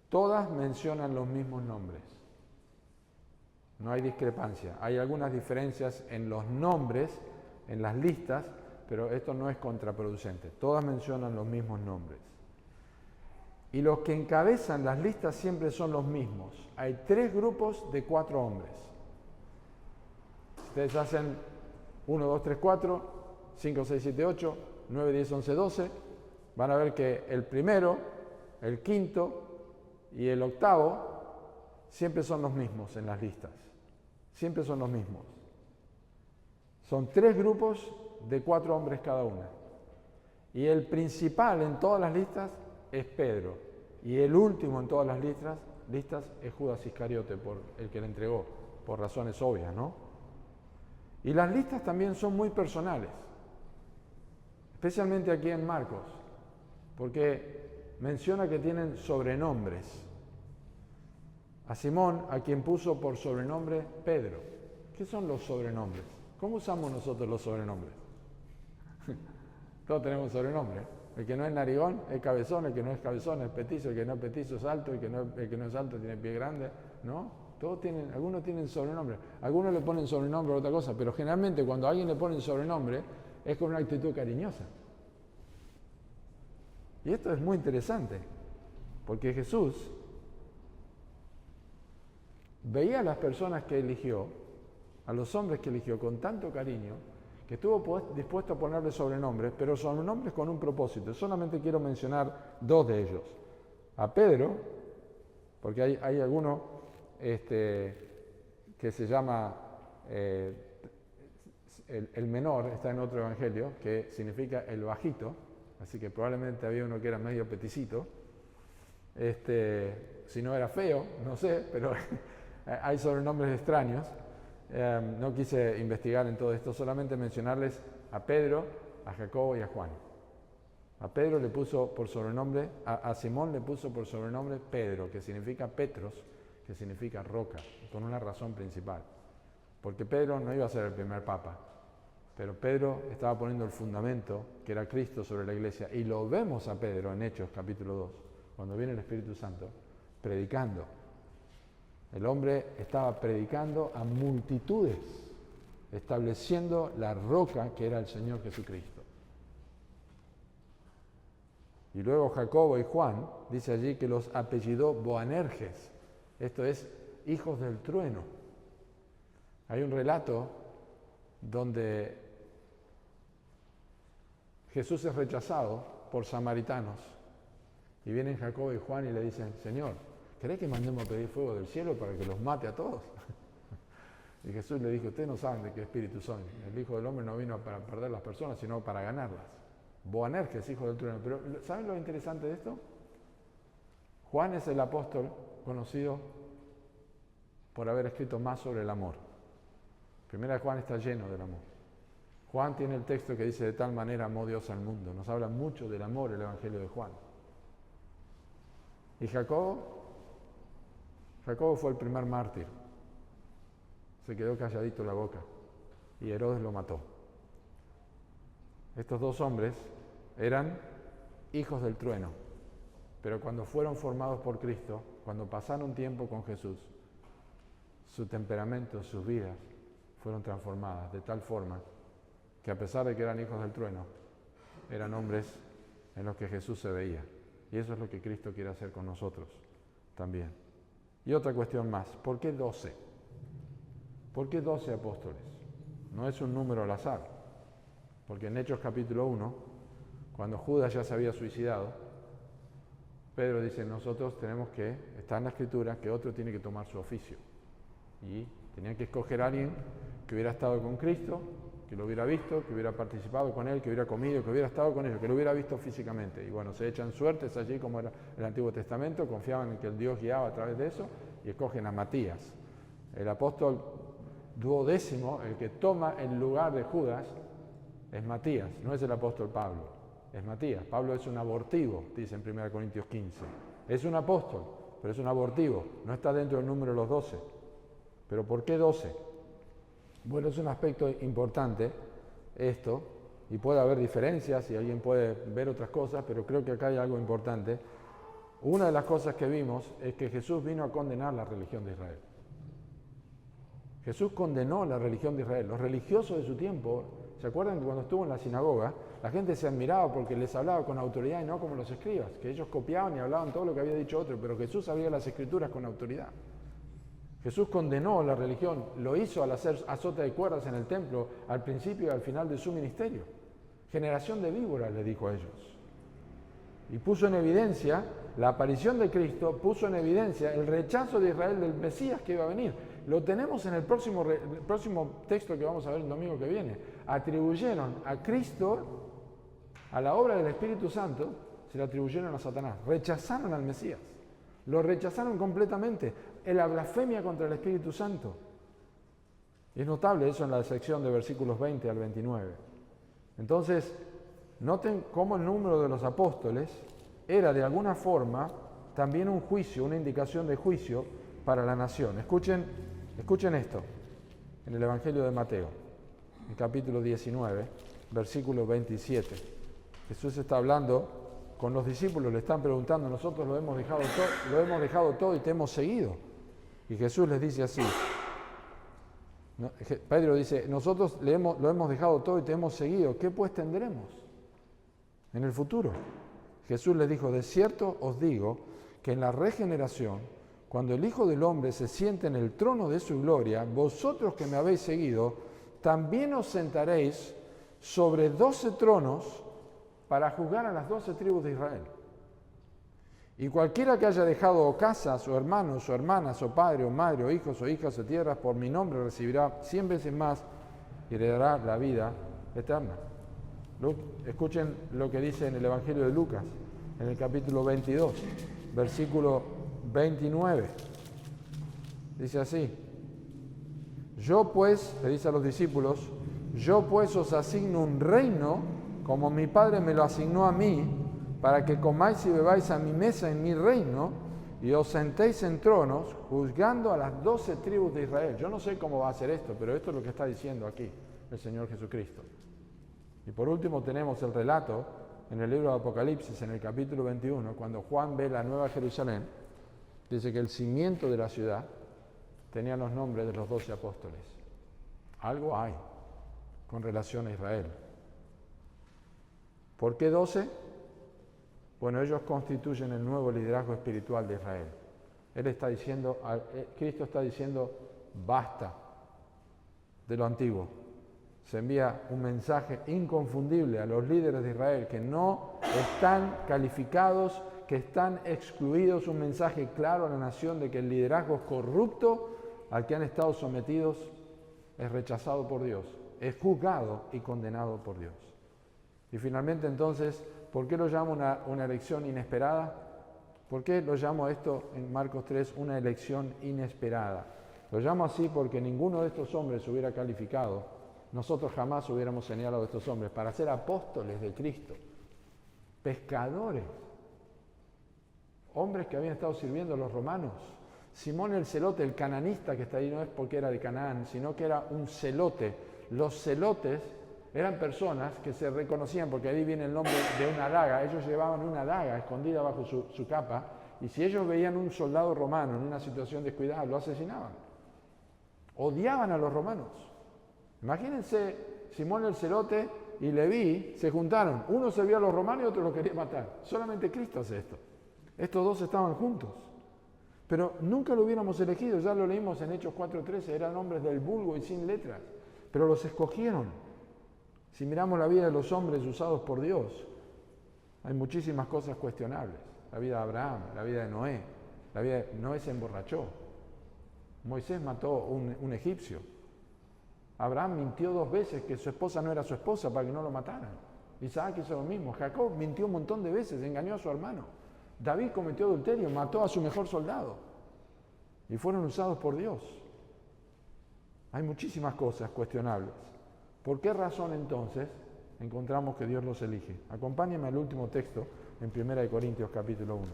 Todas mencionan los mismos nombres. No hay discrepancia. Hay algunas diferencias en los nombres, en las listas, pero esto no es contraproducente. Todas mencionan los mismos nombres. Y los que encabezan las listas siempre son los mismos. Hay 3 grupos de 4 hombres. Ustedes hacen 1, 2, 3, 4, 5, 6, 7, 8, 9, 10, 11, 12. Van a ver que el primero, el quinto y el octavo siempre son los mismos en las listas. Siempre son los mismos. Son 3 grupos de 4 hombres cada una. Y el principal en todas las listas es Pedro. Y el último en todas las listas es Judas Iscariote, por el que le entregó, por razones obvias, ¿no? Y las listas también son muy personales, especialmente aquí en Marcos, porque menciona que tienen sobrenombres. A Simón, a quien puso por sobrenombre Pedro. ¿Qué son los sobrenombres? ¿Cómo usamos nosotros los sobrenombres? Todos tenemos sobrenombre. El que no es narigón es cabezón, el que no es cabezón es petizo, el que no es petizo es alto, el que no es alto tiene pie grande, ¿no? Todos tienen, algunos tienen sobrenombre. Algunos le ponen sobrenombre a otra cosa, pero generalmente cuando a alguien le ponen sobrenombre es con una actitud cariñosa. Y esto es muy interesante, porque Jesús veía a las personas que eligió, a los hombres que eligió con tanto cariño, que estuvo dispuesto a ponerle sobrenombres, pero sobrenombres con un propósito. Solamente quiero mencionar 2 de ellos. A Pedro, porque hay alguno que se llama el menor, está en otro evangelio, que significa el bajito, así que probablemente había uno que era medio peticito. Si no era feo, no sé, pero hay sobrenombres extraños. No quise investigar en todo esto, solamente mencionarles a Pedro, a Jacobo y a Juan. A Pedro le puso por sobrenombre, a Simón le puso por sobrenombre Pedro, que significa Petros, que significa roca, con una razón principal. Porque Pedro no iba a ser el primer papa, pero Pedro estaba poniendo el fundamento, que era Cristo, sobre la iglesia. Y lo vemos a Pedro en Hechos capítulo 2, cuando viene el Espíritu Santo, predicando. El hombre estaba predicando a multitudes, estableciendo la roca que era el Señor Jesucristo. Y luego Jacobo y Juan, dice allí que los apellidó Boanerges, esto es, hijos del trueno. Hay un relato donde Jesús es rechazado por samaritanos y vienen Jacobo y Juan y le dicen, Señor, ¿querés que mandemos a pedir fuego del cielo para que los mate a todos? Y Jesús le dijo, ustedes no saben de qué espíritu son. El Hijo del Hombre no vino para perder las personas, sino para ganarlas. Boanerges, hijo del trueno. Pero ¿saben lo interesante de esto? Juan es el apóstol conocido por haber escrito más sobre el amor. Primera de Juan está lleno del amor. Juan tiene el texto que dice, de tal manera amó Dios al mundo. Nos habla mucho del amor el Evangelio de Juan. Y Jacobo fue el primer mártir. Se quedó calladito la boca y Herodes lo mató. Estos 2 hombres eran hijos del trueno, pero cuando fueron formados por Cristo, cuando pasaron tiempo con Jesús, su temperamento, sus vidas fueron transformadas de tal forma que a pesar de que eran hijos del trueno, eran hombres en los que Jesús se veía. Y eso es lo que Cristo quiere hacer con nosotros también. Y otra cuestión más, ¿por qué 12? ¿Por qué 12 apóstoles? No es un número al azar, porque en Hechos capítulo 1, cuando Judas ya se había suicidado, Pedro dice, nosotros tenemos que, está en la Escritura, que otro tiene que tomar su oficio. Y tenían que escoger a alguien que hubiera estado con Cristo, que lo hubiera visto, que hubiera participado con él, que hubiera comido, que hubiera estado con ellos, que lo hubiera visto físicamente. Y bueno, se echan suertes allí como era el Antiguo Testamento, confiaban en que el Dios guiaba a través de eso y escogen a Matías. El apóstol duodécimo, el que toma el lugar de Judas, es Matías, no es el apóstol Pablo, es Matías. Pablo es un abortivo, dice en 1 Corintios 15. Es un apóstol, pero es un abortivo, no está dentro del número de los 12. ¿Pero por qué 12? Bueno, es un aspecto importante esto, y puede haber diferencias y alguien puede ver otras cosas, pero creo que acá hay algo importante. Una de las cosas que vimos es que Jesús vino a condenar la religión de Israel. Jesús condenó la religión de Israel. Los religiosos de su tiempo, ¿se acuerdan que cuando estuvo en la sinagoga, la gente se admiraba porque les hablaba con autoridad y no como los escribas, que ellos copiaban y hablaban todo lo que había dicho otro, pero Jesús abría las escrituras con autoridad. Jesús condenó la religión, lo hizo al hacer azote de cuerdas en el templo al principio y al final de su ministerio. Generación de víboras, le dijo a ellos. Y puso en evidencia la aparición de Cristo, puso en evidencia el rechazo de Israel del Mesías que iba a venir. Lo tenemos en el próximo texto que vamos a ver el domingo que viene. Atribuyeron a Cristo, a la obra del Espíritu Santo, se la atribuyeron a Satanás. Rechazaron al Mesías. Lo rechazaron completamente. Es la blasfemia contra el Espíritu Santo. Y es notable eso en la sección de versículos 20 al 29. Entonces, noten cómo el número de los apóstoles era de alguna forma también un juicio, una indicación de juicio para la nación. Escuchen esto, en el Evangelio de Mateo, en capítulo 19, versículo 27. Jesús está hablando con los discípulos, le están preguntando, nosotros lo hemos dejado todo y te hemos seguido. Y Jesús les dice así, Pedro dice, nosotros lo hemos dejado todo y te hemos seguido, ¿qué pues tendremos en el futuro? Jesús les dijo, de cierto os digo que en la regeneración, cuando el Hijo del Hombre se siente en el trono de su gloria, vosotros que me habéis seguido, también os sentaréis sobre 12 tronos para juzgar a las 12 tribus de Israel. Y cualquiera que haya dejado o casas, o hermanos, o hermanas, o padre, o madre, o hijos, o hijas, o tierras, por mi nombre recibirá 100 veces más y heredará la vida eterna. Escuchen lo que dice en el Evangelio de Lucas, en el capítulo 22, versículo 29. Dice así, yo pues, le dice a los discípulos, yo pues os asigno un reino, como mi Padre me lo asignó a mí, para que comáis y bebáis a mi mesa en mi reino, y os sentéis en tronos, juzgando a las 12 tribus de Israel. Yo no sé cómo va a ser esto, pero esto es lo que está diciendo aquí el Señor Jesucristo. Y por último tenemos el relato en el libro de Apocalipsis, en el capítulo 21, cuando Juan ve la Nueva Jerusalén, dice que el cimiento de la ciudad tenía los nombres de los 12 apóstoles. Algo hay con relación a Israel. ¿Por qué 12? Bueno, ellos constituyen el nuevo liderazgo espiritual de Israel. Cristo está diciendo, basta de lo antiguo. Se envía un mensaje inconfundible a los líderes de Israel que no están calificados, que están excluidos, un mensaje claro a la nación de que el liderazgo corrupto al que han estado sometidos es rechazado por Dios, es juzgado y condenado por Dios. Y finalmente entonces, ¿por qué lo llamo una elección inesperada? ¿Por qué lo llamo esto en Marcos 3 una elección inesperada? Lo llamo así porque ninguno de estos hombres hubiera calificado, nosotros jamás hubiéramos señalado a estos hombres para ser apóstoles de Cristo, pescadores, hombres que habían estado sirviendo a los romanos. Simón el celote, el cananista que está ahí, no es porque era de Canaán, sino que era un celote. Los celotes eran personas que se reconocían, porque ahí viene el nombre de una daga, ellos llevaban una daga escondida bajo su capa, y si ellos veían un soldado romano en una situación descuidada, lo asesinaban. Odiaban a los romanos. Imagínense, Simón el celote y Leví se juntaron, uno servía a los romanos y otro los quería matar. Solamente Cristo hace esto. Estos dos estaban juntos. Pero nunca lo hubiéramos elegido, ya lo leímos en Hechos 4:13, eran hombres del vulgo y sin letras, pero los escogieron. Si miramos la vida de los hombres usados por Dios, hay muchísimas cosas cuestionables. La vida de Abraham, la vida de Noé. La vida de Noé se emborrachó. Moisés mató un egipcio. Abraham mintió 2 veces que su esposa no era su esposa para que no lo mataran. Isaac hizo lo mismo. Jacob mintió un montón de veces, engañó a su hermano. David cometió adulterio, mató a su mejor soldado. Y fueron usados por Dios. Hay muchísimas cosas cuestionables. ¿Por qué razón entonces encontramos que Dios los elige? Acompáñenme al último texto en 1 Corintios capítulo 1.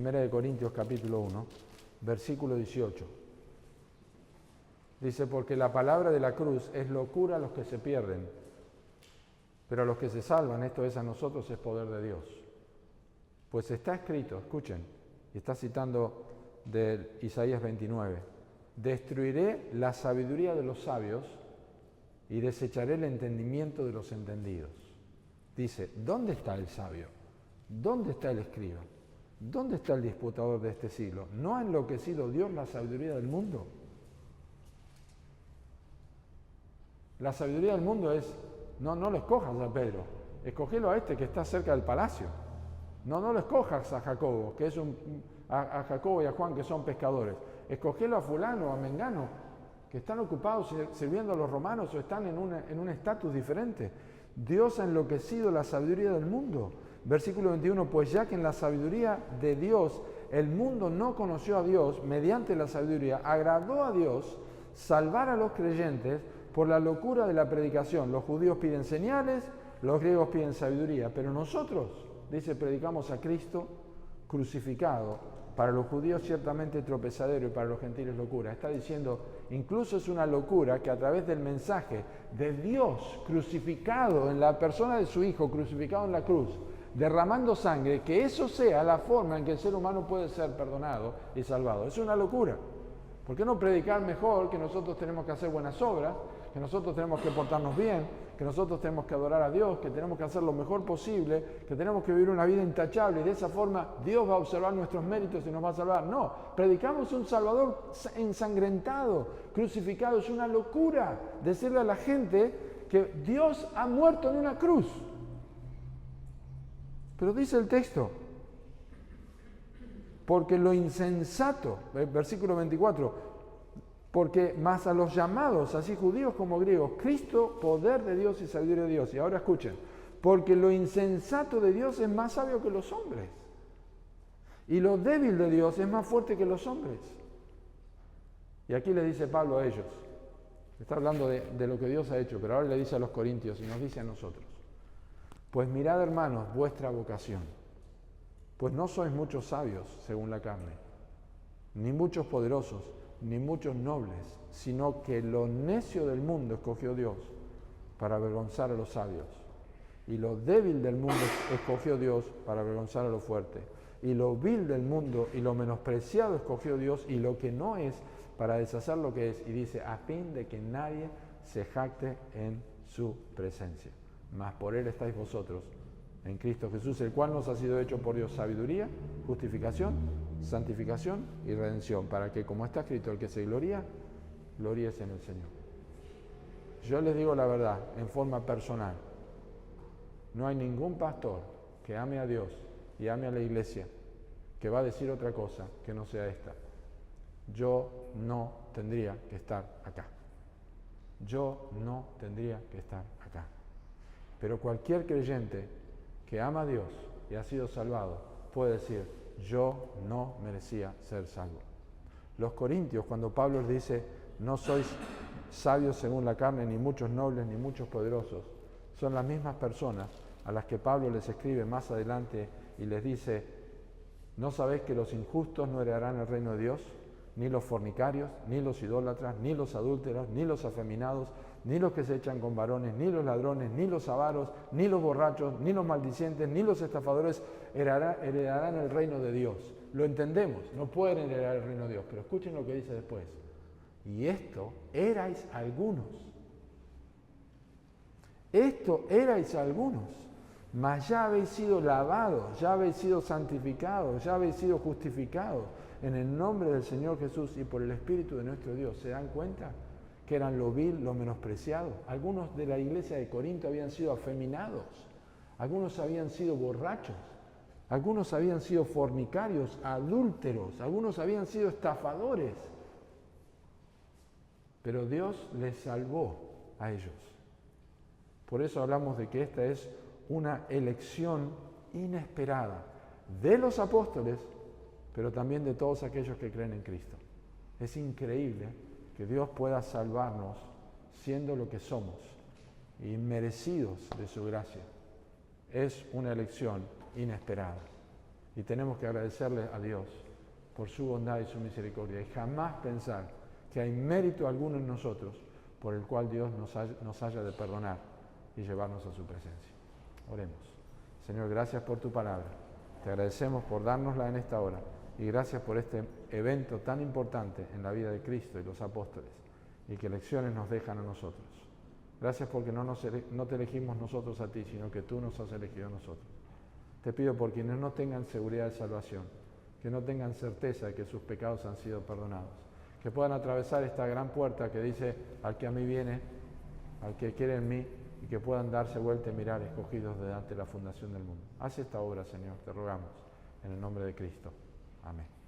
1 Corintios capítulo 1, versículo 18. Dice, porque la palabra de la cruz es locura a los que se pierden, pero a los que se salvan, esto es a nosotros, es poder de Dios. Pues está escrito, escuchen, y está citando de Isaías 29, destruiré la sabiduría de los sabios y desecharé el entendimiento de los entendidos. Dice, ¿dónde está el sabio? ¿Dónde está el escriba? ¿Dónde está el disputador de este siglo? ¿No ha enloquecido Dios la sabiduría del mundo? La sabiduría del mundo es, no lo escojas a Pedro, escogelo a este que está cerca del palacio. No lo escojas a Jacobo, que es a Jacobo y a Juan, que son pescadores. Escogelo a fulano, a mengano, que están ocupados sirviendo a los romanos o están en un estatus diferente. Dios ha enloquecido la sabiduría del mundo. Versículo 21, pues ya que en la sabiduría de Dios el mundo no conoció a Dios, mediante la sabiduría agradó a Dios salvar a los creyentes por la locura de la predicación. Los judíos piden señales, los griegos piden sabiduría, pero nosotros, dice, predicamos a Cristo crucificado. Para los judíos ciertamente tropezadero y para los gentiles locura. Está diciendo, incluso es una locura que a través del mensaje de Dios crucificado en la persona de su Hijo, crucificado en la cruz, derramando sangre, que eso sea la forma en que el ser humano puede ser perdonado y salvado. Es una locura. ¿Por qué no predicar mejor que nosotros tenemos que hacer buenas obras, que nosotros tenemos que portarnos bien, que nosotros tenemos que adorar a Dios, que tenemos que hacer lo mejor posible, que tenemos que vivir una vida intachable y de esa forma Dios va a observar nuestros méritos y nos va a salvar? No, predicamos un Salvador ensangrentado, crucificado. Es una locura decirle a la gente que Dios ha muerto en una cruz. Pero dice el texto, porque lo insensato, versículo 24, porque más a los llamados, así judíos como griegos, Cristo, poder de Dios y sabiduría de Dios. Y ahora escuchen, porque lo insensato de Dios es más sabio que los hombres, y lo débil de Dios es más fuerte que los hombres. Y aquí le dice Pablo a ellos, está hablando de lo que Dios ha hecho, pero ahora le dice a los corintios y nos dice a nosotros, pues mirad, hermanos, vuestra vocación, pues no sois muchos sabios según la carne, ni muchos poderosos, ni muchos nobles, sino que lo necio del mundo escogió Dios para avergonzar a los sabios, y lo débil del mundo escogió Dios para avergonzar a lo fuerte, y lo vil del mundo y lo menospreciado escogió Dios, y lo que no es, para deshacer lo que es, y dice, a fin de que nadie se jacte en su presencia. Mas por él estáis vosotros, en Cristo Jesús, el cual nos ha sido hecho por Dios sabiduría, justificación, santificación y redención, para que, como está escrito, el que se gloríe en el Señor. Yo les digo la verdad, en forma personal, no hay ningún pastor que ame a Dios y ame a la iglesia que va a decir otra cosa que no sea esta. Yo no tendría que estar acá. Yo no tendría que estar acá. Pero cualquier creyente que ama a Dios y ha sido salvado puede decir, yo no merecía ser salvo. Los corintios, cuando Pablo les dice, no sois sabios según la carne, ni muchos nobles, ni muchos poderosos, son las mismas personas a las que Pablo les escribe más adelante y les dice, ¿no sabéis que los injustos no heredarán el reino de Dios? Ni los fornicarios, ni los idólatras, ni los adúlteros, ni los afeminados, ni los que se echan con varones, ni los ladrones, ni los avaros, ni los borrachos, ni los maldicientes, ni los estafadores heredarán el reino de Dios. Lo entendemos, no pueden heredar el reino de Dios, pero escuchen lo que dice después. Y esto erais algunos. Esto erais algunos, mas ya habéis sido lavados, ya habéis sido santificados, ya habéis sido justificados en el nombre del Señor Jesús y por el Espíritu de nuestro Dios. ¿Se dan cuenta? Que eran lo vil, lo menospreciado. Algunos de la iglesia de Corinto habían sido afeminados, algunos habían sido borrachos, algunos habían sido fornicarios, adúlteros, algunos habían sido estafadores. Pero Dios les salvó a ellos. Por eso hablamos de que esta es una elección inesperada de los apóstoles, pero también de todos aquellos que creen en Cristo. Es increíble que Dios pueda salvarnos siendo lo que somos, inmerecidos de su gracia. Es una elección inesperada y tenemos que agradecerle a Dios por su bondad y su misericordia y jamás pensar que hay mérito alguno en nosotros por el cual Dios nos haya de perdonar y llevarnos a su presencia. Oremos. Señor, gracias por tu palabra. Te agradecemos por dárnosla en esta hora y gracias por este evento tan importante en la vida de Cristo y los apóstoles y que lecciones nos dejan a nosotros. Gracias porque no te elegimos nosotros a ti, sino que tú nos has elegido a nosotros. Te pido por quienes no tengan seguridad de salvación, que no tengan certeza de que sus pecados han sido perdonados, que puedan atravesar esta gran puerta que dice al que a mí viene, al que quiere en mí, y que puedan darse vuelta y mirar escogidos delante de la fundación del mundo. Haz esta obra, Señor, te rogamos, en el nombre de Cristo. Amén.